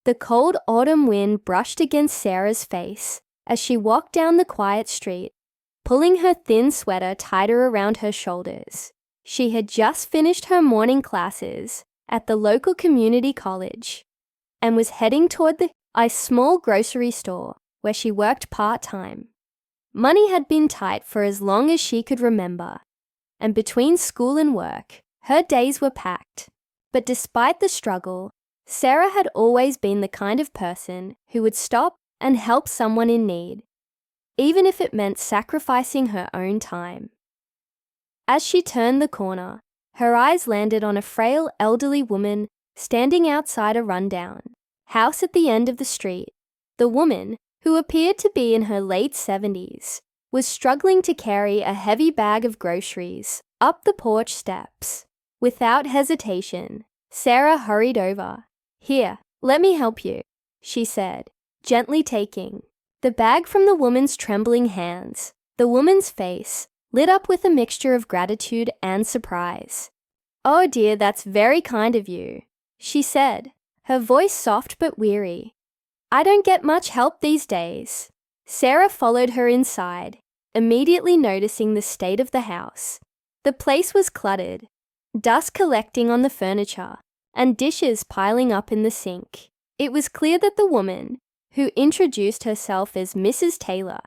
The cold autumn wind brushed against Sarah's face as she walked down the quiet street, pulling her thin sweater tighter around her shoulders. She had just finished her morning classes at the local community college and was heading toward a small grocery store where she worked part-time. Money had been tight for as long as she could remember, and between school and work, her days were packed. But despite the struggle, Sarah had always been the kind of person who would stop and help someone in need, even if it meant sacrificing her own time. As she turned the corner, her eyes landed on a frail elderly woman standing outside a rundown house at the end of the street. The woman, who appeared to be in her late 70s, was struggling to carry a heavy bag of groceries up the porch steps. Without hesitation, Sarah hurried over. "Here, let me help you," she said, gently taking the bag from the woman's trembling hands. The woman's face lit up with a mixture of gratitude and surprise. "Oh dear, that's very kind of you," she said, her voice soft but weary. "I don't get much help these days." Sarah followed her inside, immediately noticing the state of the house. The place was cluttered, dust collecting on the furniture, and dishes piling up in the sink. It was clear that the woman, who introduced herself as Mrs. Taylor,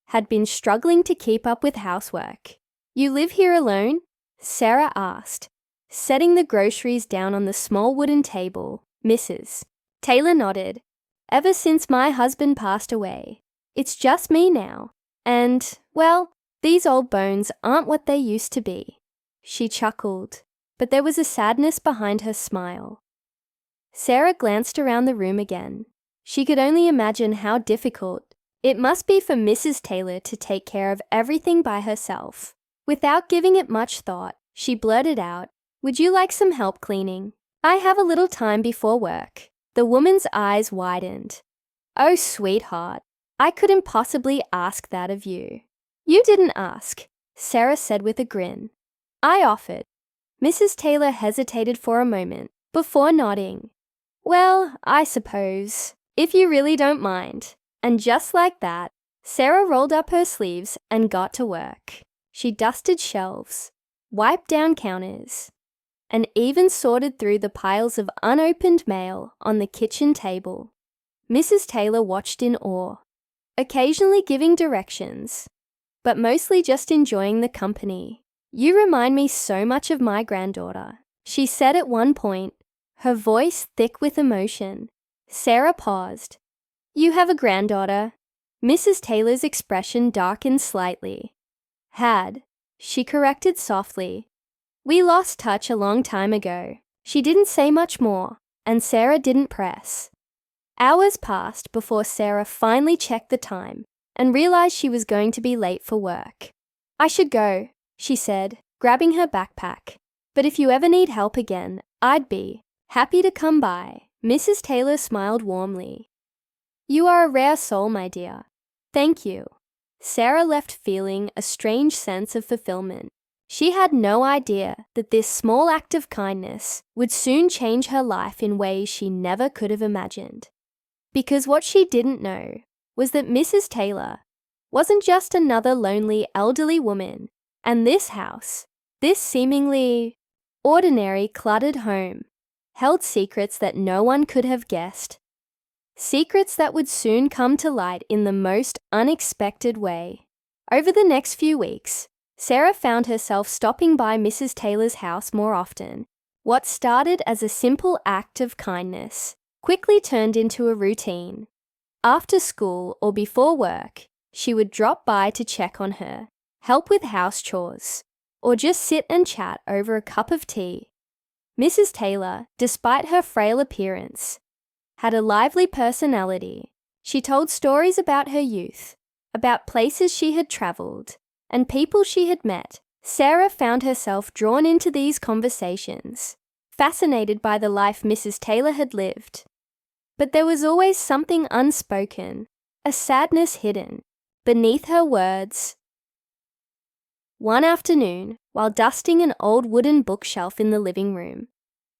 had been struggling to keep up with housework. "You live here alone?" Sarah asked, setting the groceries down on the small wooden table. Mrs. Taylor nodded. "Ever since my husband passed away, it's just me now. And, well, these old bones aren't what they used to be." She chuckled, but there was a sadness behind her smile. Sarah glanced around the room again. She could only imagine how difficult it must be for Mrs. Taylor to take care of everything by herself. Without giving it much thought, she blurted out, "Would you like some help cleaning? I have a little time before work." The woman's eyes widened. "Oh, sweetheart, I couldn't possibly ask that of you." "You didn't ask," Sarah said with a grin. "I offered." Mrs. Taylor hesitated for a moment before nodding. "Well, I suppose, if you really don't mind." And just like that, Sarah rolled up her sleeves and got to work. She dusted shelves, wiped down counters, and even sorted through the piles of unopened mail on the kitchen table. Mrs. Taylor watched in awe, occasionally giving directions, but mostly just enjoying the company. "You remind me so much of my granddaughter," she said at one point, her voice thick with emotion. Sarah paused. "You have a granddaughter?" Mrs. Taylor's expression darkened slightly. "Had," she corrected softly. "We lost touch a long time ago." She didn't say much more, and Sarah didn't press. Hours passed before Sarah finally checked the time and realized she was going to be late for work. "I should go," she said, grabbing her backpack. "But if you ever need help again, I'd be happy to come by." Mrs. Taylor smiled warmly. "You are a rare soul, my dear. Thank you." Sarah left feeling a strange sense of fulfillment. She had no idea that this small act of kindness would soon change her life in ways she never could have imagined. Because what she didn't know was that Mrs. Taylor wasn't just another lonely elderly woman, and this house, this seemingly ordinary cluttered home, held secrets that no one could have guessed. Secrets that would soon come to light in the most unexpected way. Over the next few weeks, Sarah found herself stopping by Mrs. Taylor's house more often. What started as a simple act of kindness quickly turned into a routine. After school or before work, she would drop by to check on her, help with house chores, or just sit and chat over a cup of tea. Mrs. Taylor, despite her frail appearance, had a lively personality. She told stories about her youth, about places she had traveled, and people she had met. Sarah found herself drawn into these conversations, fascinated by the life Mrs. Taylor had lived. But there was always something unspoken, a sadness hidden beneath her words. One afternoon, while dusting an old wooden bookshelf in the living room,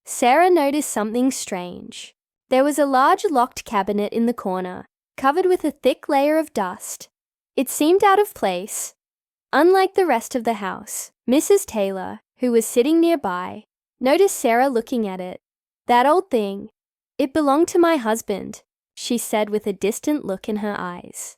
Sarah noticed something strange. There was a large locked cabinet in the corner, covered with a thick layer of dust. It seemed out of place. Unlike the rest of the house, Mrs. Taylor, who was sitting nearby, noticed Sarah looking at it. "That old thing. It belonged to my husband," she said with a distant look in her eyes.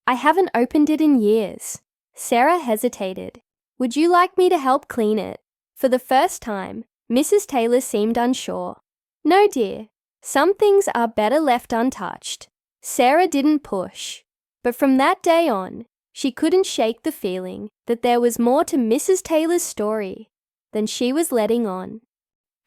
"I haven't opened it in years." Sarah hesitated. "Would you like me to help clean it?" For the first time, Mrs. Taylor seemed unsure. "No, dear. Some things are better left untouched." Sarah didn't push. But from that day on, she couldn't shake the feeling that there was more to Mrs. Taylor's story than she was letting on.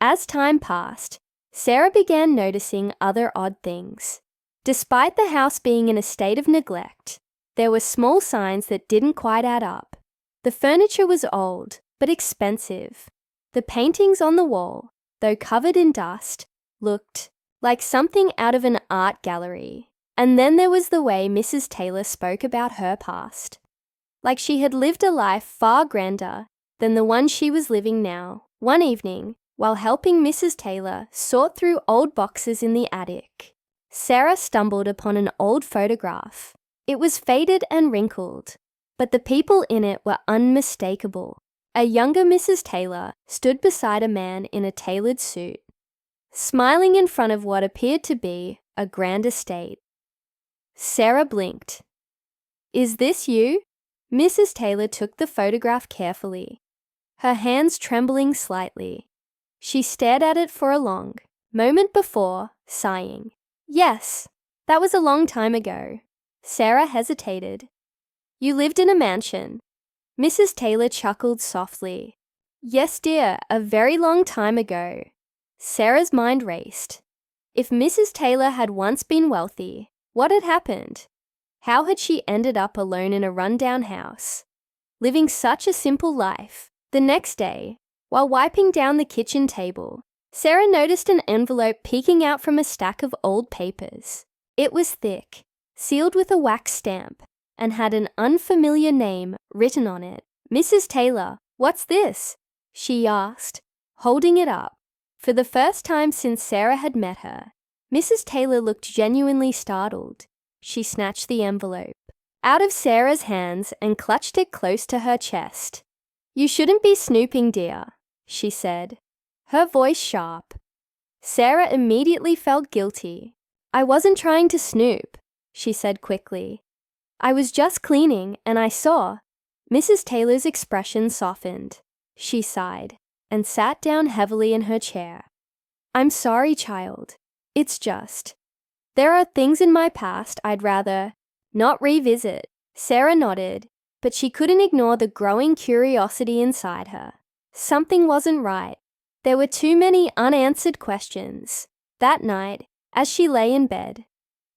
As time passed, Sarah began noticing other odd things. Despite the house being in a state of neglect, there were small signs that didn't quite add up. The furniture was old, but expensive. The paintings on the wall, though covered in dust, looked like something out of an art gallery. And then there was the way Mrs. Taylor spoke about her past. Like she had lived a life far grander than the one she was living now. One evening, while helping Mrs. Taylor sort through old boxes in the attic, Sarah stumbled upon an old photograph. It was faded and wrinkled, but the people in it were unmistakable. A younger Mrs. Taylor stood beside a man in a tailored suit, smiling in front of what appeared to be a grand estate. Sarah blinked. "Is this you?" Mrs. Taylor took the photograph carefully, her hands trembling slightly. She stared at it for a long moment before sighing. "Yes, that was a long time ago." Sarah hesitated. "You lived in a mansion." Mrs. Taylor chuckled softly. "Yes, dear, a very long time ago." Sarah's mind raced. If Mrs. Taylor had once been wealthy, what had happened? How had she ended up alone in a rundown house, living such a simple life? The next day, while wiping down the kitchen table, Sarah noticed an envelope peeking out from a stack of old papers. It was thick, sealed with a wax stamp, and had an unfamiliar name written on it. "Mrs. Taylor, what's this?" she asked, holding it up. For the first time since Sarah had met her, Mrs. Taylor looked genuinely startled. She snatched the envelope out of Sarah's hands and clutched it close to her chest. "You shouldn't be snooping, dear," she said, her voice sharp. Sarah immediately felt guilty. "I wasn't trying to snoop," she said quickly. "I was just cleaning and I saw." Mrs. Taylor's expression softened. She sighed and sat down heavily in her chair. "I'm sorry, child. It's just, there are things in my past I'd rather not revisit." Sarah nodded, but she couldn't ignore the growing curiosity inside her. Something wasn't right. There were too many unanswered questions. That night, as she lay in bed,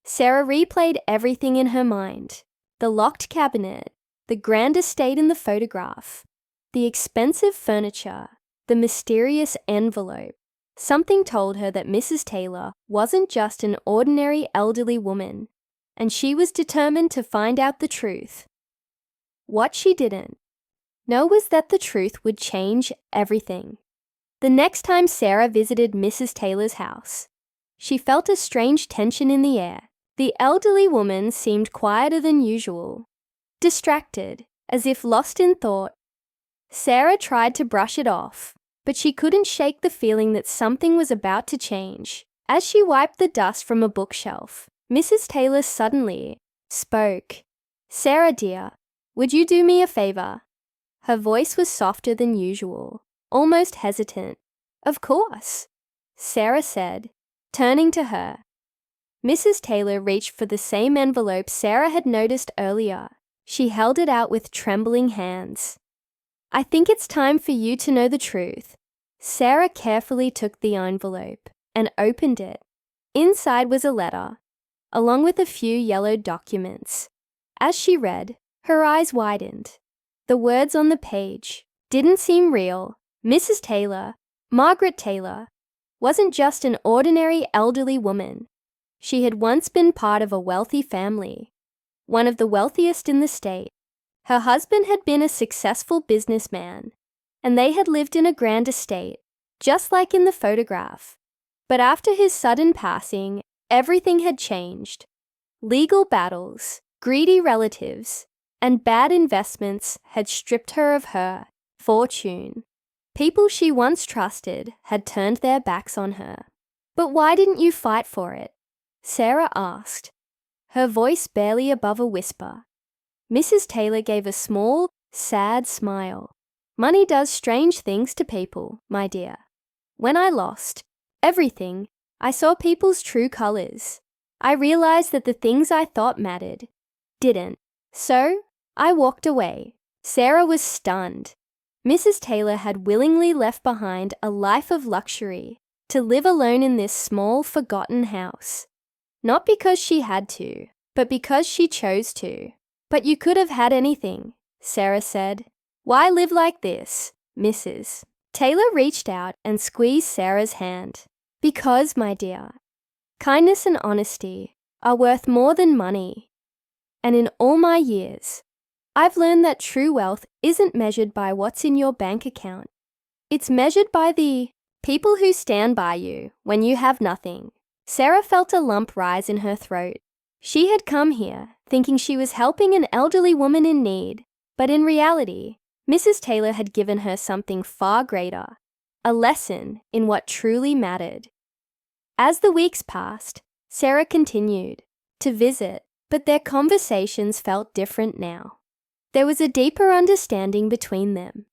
Sarah replayed everything in her mind. The locked cabinet, the grand estate in the photograph, the expensive furniture, the mysterious envelope. Something told her that Mrs. Taylor wasn't just an ordinary elderly woman, and she was determined to find out the truth. What she didn't know was that the truth would change everything. The next time Sarah visited Mrs. Taylor's house, she felt a strange tension in the air. The elderly woman seemed quieter than usual, distracted, as if lost in thought. Sarah tried to brush it off, but she couldn't shake the feeling that something was about to change. As she wiped the dust from a bookshelf, Mrs. Taylor suddenly spoke. "Sarah, dear, would you do me a favor?" Her voice was softer than usual, almost hesitant. "Of course," Sarah said, turning to her. Mrs. Taylor reached for the same envelope Sarah had noticed earlier. She held it out with trembling hands. "I think it's time for you to know the truth." Sarah carefully took the envelope and opened it. Inside was a letter, along with a few yellowed documents. As she read, her eyes widened. The words on the page didn't seem real. Mrs. Taylor, Margaret Taylor, wasn't just an ordinary elderly woman. She had once been part of a wealthy family, one of the wealthiest in the state. Her husband had been a successful businessman, and they had lived in a grand estate, just like in the photograph. But after his sudden passing, everything had changed. Legal battles, greedy relatives, and bad investments had stripped her of her fortune. People she once trusted had turned their backs on her. "But why didn't you fight for it?" Sarah asked, her voice barely above a whisper. Mrs. Taylor gave a small, sad smile. "Money does strange things to people, my dear. When I lost everything, I saw people's true colors. I realized that the things I thought mattered didn't. So, I walked away." Sarah was stunned. Mrs. Taylor had willingly left behind a life of luxury to live alone in this small, forgotten house. Not because she had to, but because she chose to. "But you could have had anything," Sarah said. "Why live like this, Mrs.?" Taylor reached out and squeezed Sarah's hand. "Because, my dear, kindness and honesty are worth more than money. And in all my years, I've learned that true wealth isn't measured by what's in your bank account. It's measured by the people who stand by you when you have nothing." Sarah felt a lump rise in her throat. She had come here thinking she was helping an elderly woman in need, but in reality, Mrs. Taylor had given her something far greater, a lesson in what truly mattered. As the weeks passed, Sarah continued to visit, but their conversations felt different now. There was a deeper understanding between them,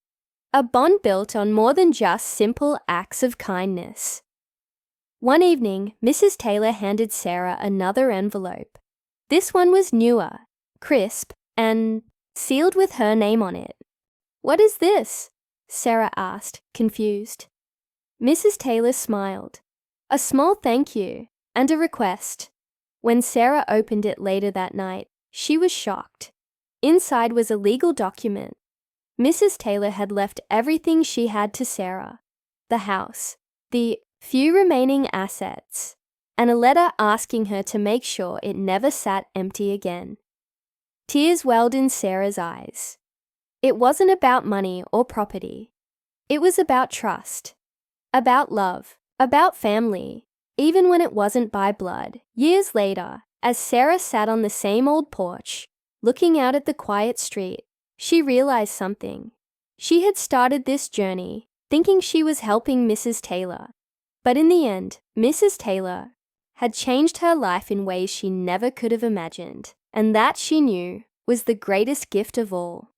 a bond built on more than just simple acts of kindness. One evening, Mrs. Taylor handed Sarah another envelope. This one was newer, crisp, and sealed with her name on it. "What is this?" Sarah asked, confused. Mrs. Taylor smiled. "A small thank you and a request." When Sarah opened it later that night, she was shocked. Inside was a legal document. Mrs. Taylor had left everything she had to Sarah: the house, the few remaining assets, and a letter asking her to make sure it never sat empty again. Tears welled in Sarah's eyes. It wasn't about money or property. It was about trust, about love, about family, even when it wasn't by blood. Years later, as Sarah sat on the same old porch, looking out at the quiet street, she realized something. She had started this journey thinking she was helping Mrs. Taylor, but in the end, Mrs. Taylor had changed her life in ways she never could have imagined, and that, she knew, was the greatest gift of all.